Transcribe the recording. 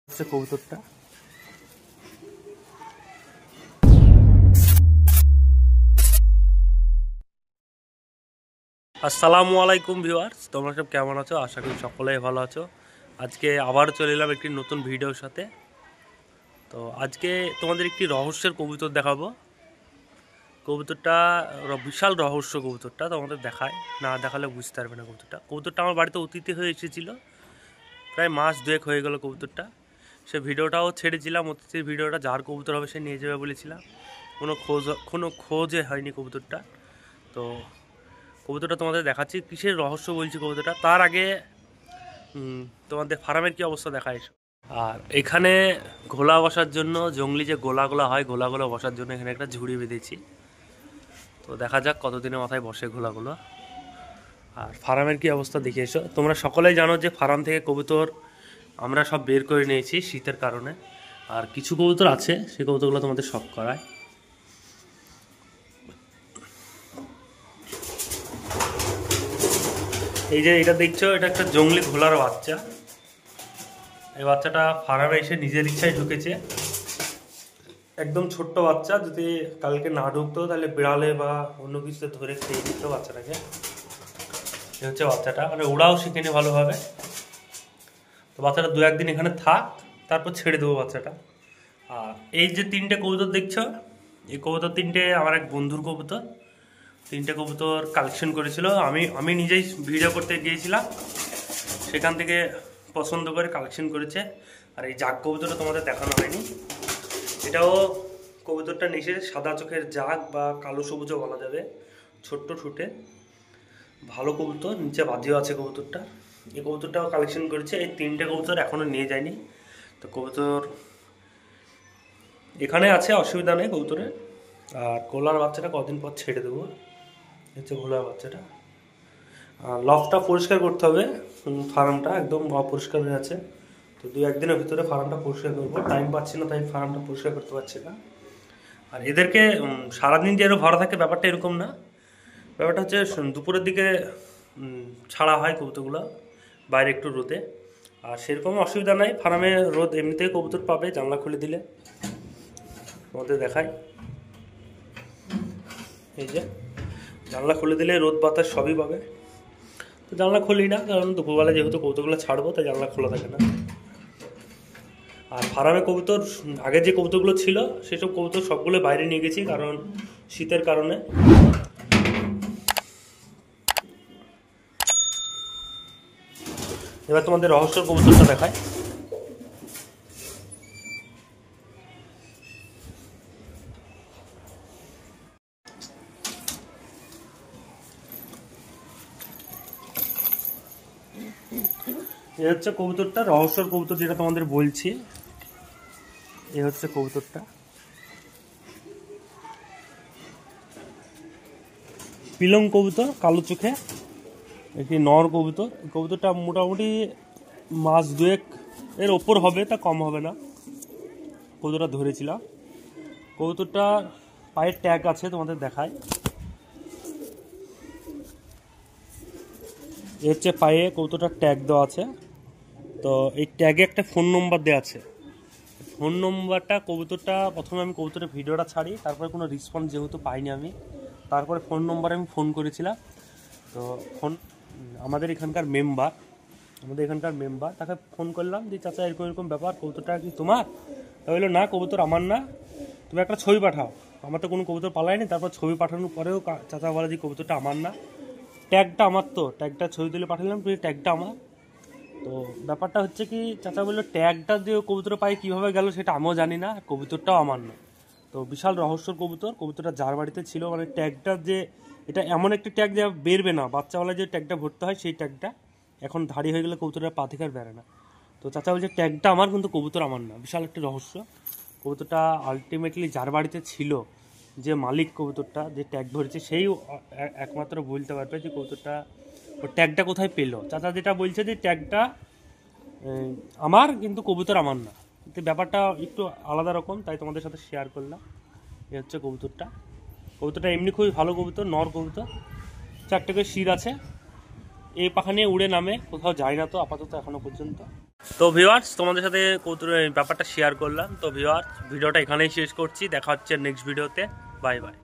হচ্ছে কবুতরটা। আসসালামু আলাইকুম ভিউয়ার্স, তোমরা সব কেমন আছো? আশা করি সকলেই ভালো আছো। আজকে আবার চলে এলাম একটি নতুন ভিডিওর সাথে। তো আজকে তোমাদের একটি রহস্যের কবুতর দেখাবো। কবুতরটা বিশাল রহস্য। কবুতরটা তোমাদের দেখায়, না দেখালে বুঝতে পারবে না। কবুতরটা আমার বাড়িতে অতিথি হয়ে এসেছিলো, প্রায় মাস দুয়েক হয়ে গেল কবুতরটা। সে ভিডিওটাও ছেড়েছিলাম, অতিথির ভিডিওটা। যার কবুতর হবে সে নিয়ে যাবে বলেছিলাম। কোনো খোঁজে হয়নি কবুতরটা। তো কবুতরটা তোমাদের দেখাচ্ছি। কিসের রহস্য বলছি কবুতরটা, তার আগে তোমাদের ফার্মের কি অবস্থা দেখায়। আর এখানে ঘোলা বসার জন্য, জঙ্গলি যে গোলাগুলো হয়, গোলাগুলো বসার জন্য এখানে একটা ঝুড়ি বেঁধেছি। তো দেখা যাক কতদিনের মাথায় বসে ঘোলাগুলো। আর ফার্মের কি অবস্থা দেখে এসো। তোমরা সকলেই জানো যে ফার্ম থেকে কবুতর আমরা সব বের করে নিয়েছি শীতের কারণে। আর কিছু কবুতর আছে, সেই কবুতরগুলো তোমাদের শখ করায়। এই যে এটা দেখছো, এটা একটা জঙ্গলি ঘোলার বাচ্চা। এই বাচ্চাটা ফার্মে এসে নিজের ইচ্ছায় ঢুকেছে। একদম ছোট্ট বাচ্চা, যদি কালকে না ঢুকতো তাহলে বিড়ালে বা অন্য কিছুতে ধরে খেয়ে দিত বাচ্চাটাকে। এই হচ্ছে বাচ্চাটা, মানে ওরাও শিখেনি ভালোভাবে। তো বাচ্চাটা দু একদিন এখানে থাক, তারপর ছেড়ে দেবো বাচ্চাটা। আর এই যে তিনটে কবুতর দেখছো, এই কবুতর তিনটে আমার এক বন্ধুর কবুতর। তিনটে কবুতর কালেকশন করেছিল, আমি নিজেই ভিডিও করতে গিয়েছিলাম, সেখান থেকে পছন্দ করে কালেকশন করেছে। আর এই জাগ কবুতরটা তোমাদের দেখানো হয়নি। এটাও কবুতরটা নিচে সাদা চোখের জাগ বা কালো সবুজও বলা যাবে, ছোট্ট ঠুটে, ভালো কবুতর। নিচে বাজিও আছে কবুতরটা। এই কবুতরটাও কালেকশন করেছে। এই তিনটে কবুতর এখনও নিয়ে যায়নি। তো কবুতর এখানে আছে, অসুবিধা নেই কবুতরের। আর গোলার বাচ্চাটা কদিন পর ছেড়ে দেবো। হচ্ছে গোলার বাচ্চাটা। আর লফটা পরিষ্কার করতে হবে, ফার্মটা একদম অপরিষ্কার হয়ে আছে। তো দু একদিনের ভিতরে ফার্মটা পরিষ্কার করবো। টাইম পাচ্ছি না, তাই ফার্মটা পরিষ্কার করতে পারছি না। আর এদেরকে সারাদিন যে এরকম ভরা থাকে ব্যাপারটা এরকম না। ব্যাপারটা হচ্ছে দুপুরের দিকে ছাড়া হয় কবুতরগুলো বাইরে একটু রোদে। আর সেরকম অসুবিধা নাই, ফার্মে রোদ এমনিতেই কবুতর পাবে জানলা খুলে দিলে। তোমাদের দেখাই, এই যে জানলা খুলে দিলে রোদ বাতাস সবই পাবে। তো জানলা খুলি না, কারণ দুপুরবেলা যেহেতু কবুতরগুলো ছাড়বো, তাই জানলা খোলা থাকে না। আর ফার্মে কবুতর আগে যে কবুতরগুলো ছিল, সেসব কবুতর সবগুলো বাইরে নিয়ে গেছি, কারণ শীতের কারণে। এবার তোমাদের রহস্যের কবুতরটা দেখায়। এ হচ্ছে কবুতরটা, রহস্যের কবুতর যেটা তোমাদের বলছি। এ হচ্ছে কবুতরটা, পিলং কবুতর, কালো চোখে, একটি নর কবুতর। কবুতরটা মোটামুটি মাস দুয়েক এর ওপর হবে, তা কম হবে না। কবুতরটা ধরেছিলাম। কবুতরটা পায়ের ট্যাগ আছে, তোমাদের দেখায়। এ হচ্ছে পায়ে কবুতরটার ট্যাগ দেওয়া আছে। তো এই ট্যাগে একটা ফোন নম্বর দেওয়া আছে। ফোন নম্বরটা, কবুতরটা প্রথমে আমি কবুতরের ভিডিওটা ছাড়ি, তারপরে কোনো রেসপন্স যেহেতু পাইনি আমি, তারপরে ফোন নম্বরে আমি ফোন করেছিলাম। তো আমাদের এখানকার মেম্বার, তাকে ফোন করলাম যে চাচা এরকম এরকম ব্যাপার, কবুতরটা কি তোমার? তা বললো না, কবুতর আমার না, তুমি একটা ছবি পাঠাও। আমার তো কোনো কবুতর পালায়নি। তারপর ছবি পাঠানোর পরেও চাচা বলে যে কবুতরটা আমার না, ট্যাগটা আমার। তো ট্যাগটা ছবি তুলে পাঠালাম, তুই ট্যাগটা আমার। তো ব্যাপারটা হচ্ছে কি, চাচা বললো ট্যাগটা দিয়ে কবুতর পায়ে কীভাবে গেল সেটা আমিও জানি না, কবুতরটাও আমার না। তো বিশাল রহস্যর কবুতরটা যার বাড়িতে ছিল, মানে ট্যাগটা যে এটা এমন একটি ট্যাগ যা বেরবে না, বাচ্চাবেলায় যে ট্যাগটা ভরতে হয় সেই ট্যাগটা এখন ধাড়ি হয়ে গেলে কবুতরের পা থেকে আর বেরোয় না। তো চাচা বলছে ট্যাগটা আমার, কিন্তু কবুতর আমার না। বিশাল একটি রহস্য। কবুতরটা আলটিমেটলি যার বাড়িতে ছিল, যে মালিক কবুতরটা, যে ট্যাগ ধরেছে, সেই একমাত্র বলতে পারবে যে কবুতরটা ও ট্যাগটা কোথায় পেলো। চাচা যেটা বলছে যে ট্যাগটা আমার, কিন্তু কবুতর আমার না। কিন্তু ব্যাপারটা একটু আলাদা রকম, তাই তোমাদের সাথে শেয়ার করলাম। এ হচ্ছে কবুতরটা এমনি খুবই ভালো কবুতর, নর কবুতর। 4টে করে শির আছে, এই পাখা নিয়ে উড়ে নামে, কোথাও যায় না তো আপাতত এখনো পর্যন্ত। তো ভিউয়ার্স, তোমাদের সাথে ব্যাপারটা শেয়ার করলাম। তো ভিউয়ার্স, ভিডিওটা এখানেই শেষ করছি। দেখা হচ্ছে নেক্সট ভিডিওতে। Bye bye.